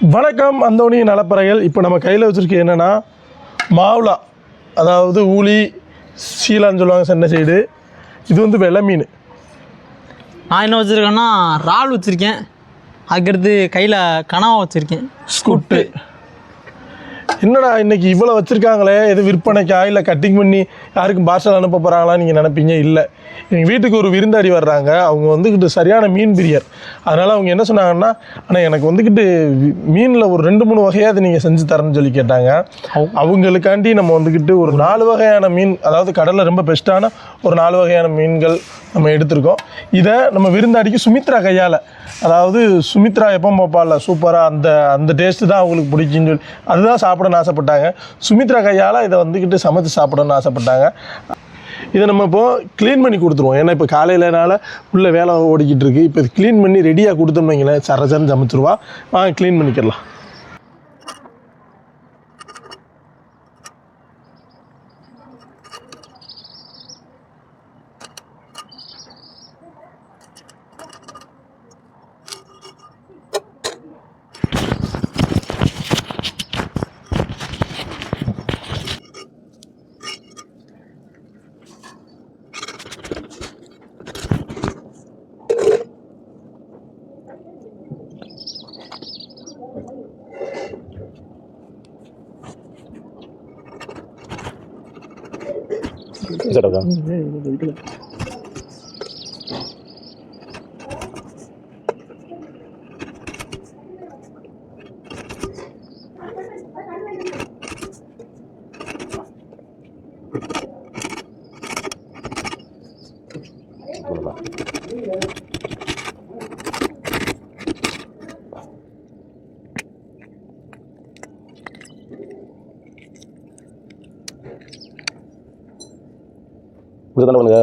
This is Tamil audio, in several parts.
வணக்கம் அந்தோணி நலப்பறைகள். இப்போ நம்ம கையில் வச்சுருக்க என்னென்னா மாவுளா, அதாவது ஊளி சீலான்னு சொல்லுவாங்க சென்னை சைடு. இது வந்து வெள்ளை மீன். நான் என்ன வச்சுருக்கேன்னா இறால் வச்சுருக்கேன். அதுக்கடுத்து கையில் கனவா வச்சுருக்கேன், ஸ்குட்டு. என்னடா இன்றைக்கி இவ்வளோ வச்சுருக்காங்களே, எது விற்பனைக்கா இல்லை கட்டிங் பண்ணி யாருக்கும் பார்சல் அனுப்ப போகிறாங்களான்னு நீங்கள் நினைப்பீங்க. இல்லை, எங்கள் வீட்டுக்கு ஒரு விருந்தாடி வர்றாங்க. அவங்க வந்துக்கிட்டு சரியான மீன் பிரியர். அதனால் அவங்க என்ன சொன்னாங்கன்னா, ஆனால் எனக்கு வந்துக்கிட்டு மீனில் ஒரு 2-3 வகையாவது நீங்கள் செஞ்சு தரேன்னு சொல்லி கேட்டாங்க. அவங்களுக்காண்டி நம்ம வந்துக்கிட்டு ஒரு 4 வகையான மீன், அதாவது கடலில் ரொம்ப பெஸ்ட்டான ஒரு 4 வகையான மீன்கள் நம்ம எடுத்திருக்கோம். இதை நம்ம விருந்தாடிக்கு சுமித்ரா கையால், அதாவது சுமித்ரா எப்போ பார்ப்பால சூப்பராக அந்த டேஸ்ட்டு தான் அவங்களுக்கு பிடிக்குன்னு சொல்லி அதுதான் சாப்பிடணும்னு ஆசைப்பட்டாங்க. சுமித்ரா கையால் இதை வந்துக்கிட்டு சமைச்சு சாப்பிடணும்னு ஆசைப்பட்டாங்க. இதை நம்ம இப்போது க்ளீன் பண்ணி கொடுத்துருவோம். ஏன்னா இப்போ காலையிலனால உள்ள வேலை ஓடிக்கிட்டு இருக்குது. இப்போ இது க்ளீன் பண்ணி ரெடியாக கொடுத்தோம்னு வைங்களேன், சரசரன்னு சமைச்சிருவா. வாங்க க்ளீன் பண்ணிக்கலாம். இது தானே பண்ணுங்க.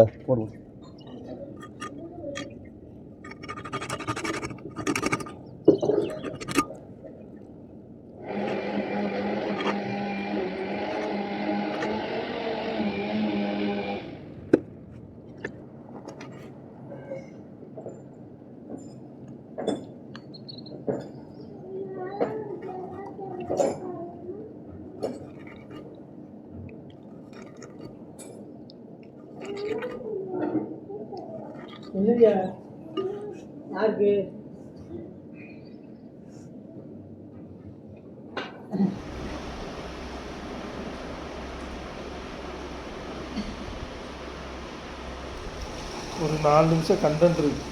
இல்லையா யாருக்கு ஒரு 4 நிமிஷம் கண்டென்ட் இருக்கு.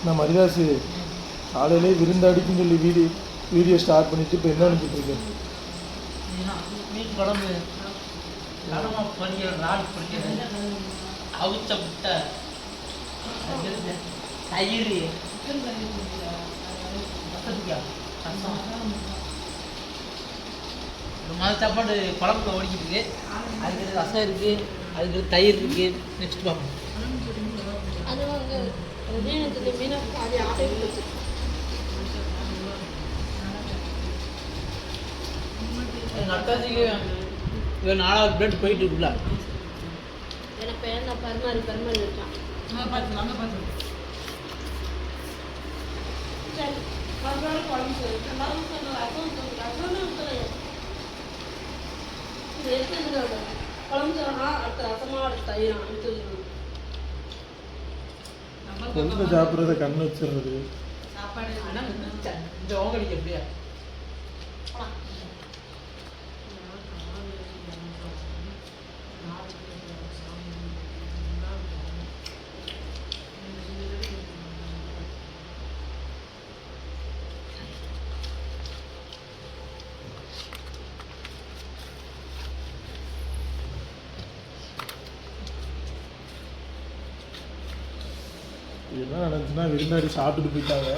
நான் மரியாசி காலையிலே விருந்தாடிக்குன்னு சொல்லி வீடியோ ஸ்டார்ட் பண்ணிவிட்டு இப்போ என்ன நினச்சிட்ருக்கேன்? மீன் குழம்பு, கடமா பொரியல், இறால் பொரியல், அவிச்ச முட்டை, தயிர், ஒரு மாதிரி சாப்பாடு குழம்புல ஓடிக்கிட்டு இருக்கு. அதுக்கு ரசம் இருக்குது, அதுக்கு தயிர் இருக்குது. நெக்ஸ்ட் பார்ப்போம். எங்கள் அத்தாச்சிக்கு இவ 4வது பிளேட் போயிட்டு இருக்குல்ல. பரிமாறி இருக்கான். கொஞ்சம் சாப்பிட்றத கண்ணு வச்சிடுறது. சாப்பாடு ஜோங்கடிக்கு எப்படியா என்ன நடந்துச்சுன்னா, விருந்தாடி சாப்பிட்டுட்டு போயிட்டாங்க.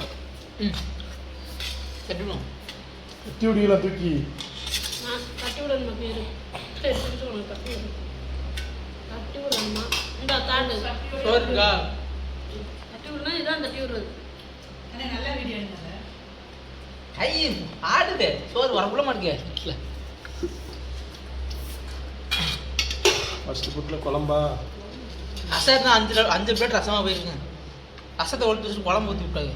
கட்டி விடியலாம் தூக்கி கட்டி விடணுமா பேரு கட்டி விடணுமா இந்த காட்டு கட்டி விடணும். இதான் தட்டி விடுறது. நல்ல வீடியோ ஐ ஆடுது சோறு வரக்குள்ள மாட்டேங்க இல்லை ஃபஸ்ட்டு ஃபுட்டில் குழம்பா ரசம் தான் 5 பிளேட் ரசமாக போயிருக்குங்க. ரசத்தை ஒழித்து வச்சுட்டு குழம்பு ஊற்றி விட்டாங்க.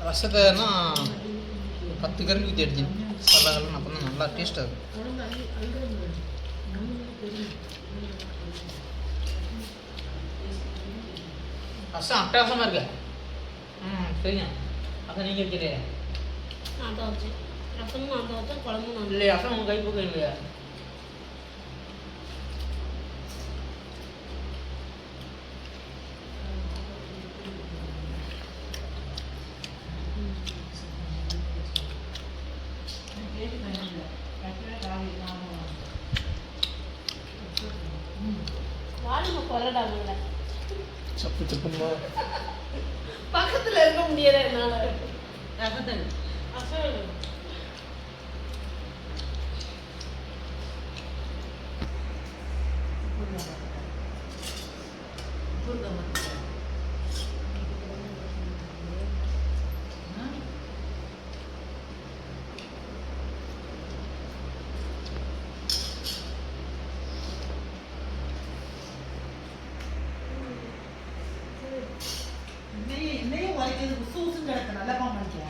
ரசத்தைனா 10 கரண்டி ஊற்றி அடிச்சேன் சல்லகல்லாம் அப்போ தான் நல்லா டேஸ்ட்டாக இருக்கும். ரசம் அட்டகாசமாக இருக்கு. சரிங்க அதான் நீங்கள் வைக்கிறே நான் தான் வச்சேன் ரசமும் நான் தான் வச்சேன் குழம்பும் நான் இல்லையா ரசம் உங்கள் கை பக்கம் இல்லையா? வாலிம கொல்லடாங்கல்ல சப்பு சப்புமா பக்கத்தில் இருக்க முடியல என்னால் ரசத்தன் அசல்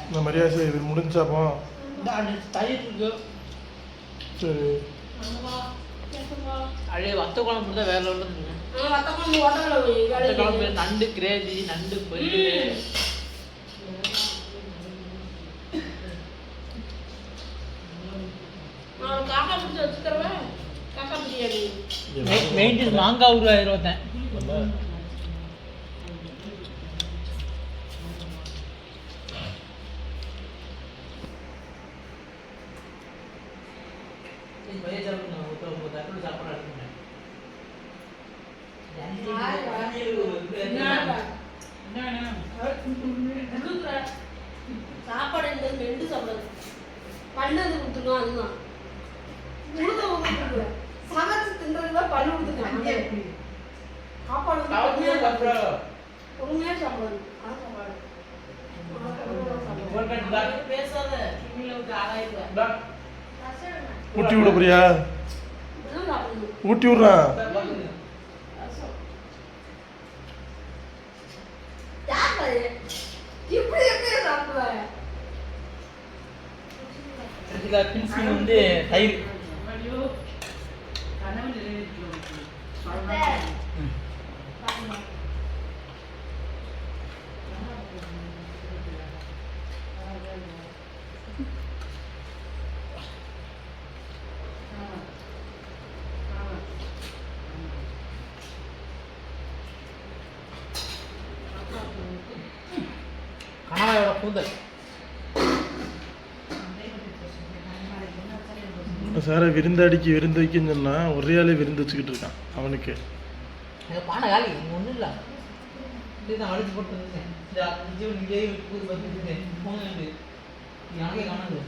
இந்த மரியாதை இது முடிஞ்சாப்போ தயிர் இருக்கு. சரி அப்படியே வத்த குழம்பு தான் வேற லெவலில் இருக்குங்க. வத்த குழம்பு ஓட்டத்தில் வத்த குழம்பு நண்டு கிரேவி நண்டு பொரியல் நான் காக்கா பிடிச்சி வச்சுக்கிறேன் காக்கா பிரியாணி மெயின்டெஸ் மாங்காய் ஊறுகாய் சாப்பாடு இந்த மெண்டு சாப்பிடாது பண்ணு வந்து கொடுத்துருக்கோம் அதுதான் உழுத கொடுத்துருக்கோம் சமைச்சு தின்றதுதான் பண்ணு கொடுத்துருக்கோம் சாப்பாடு பொறுமையாக சாப்பிடாது பேசாத ஊட்டி விட போறியா? ஊட்டி விட்றான். வந்து தயிர் கணவாயோட கூந்தல் சார விருந்தாடிக்கு விருந்து வைக்கன்னு சொன்னா ஒரே ஆளே விருந்து வச்சுக்கிட்டு இருக்கான் அவனுக்கு. பானை காலி ஒன்றும் இல்லை நான் அடிச்சு போட்டுருந்தேன் இங்கே போங்க எனக்கே காணாது.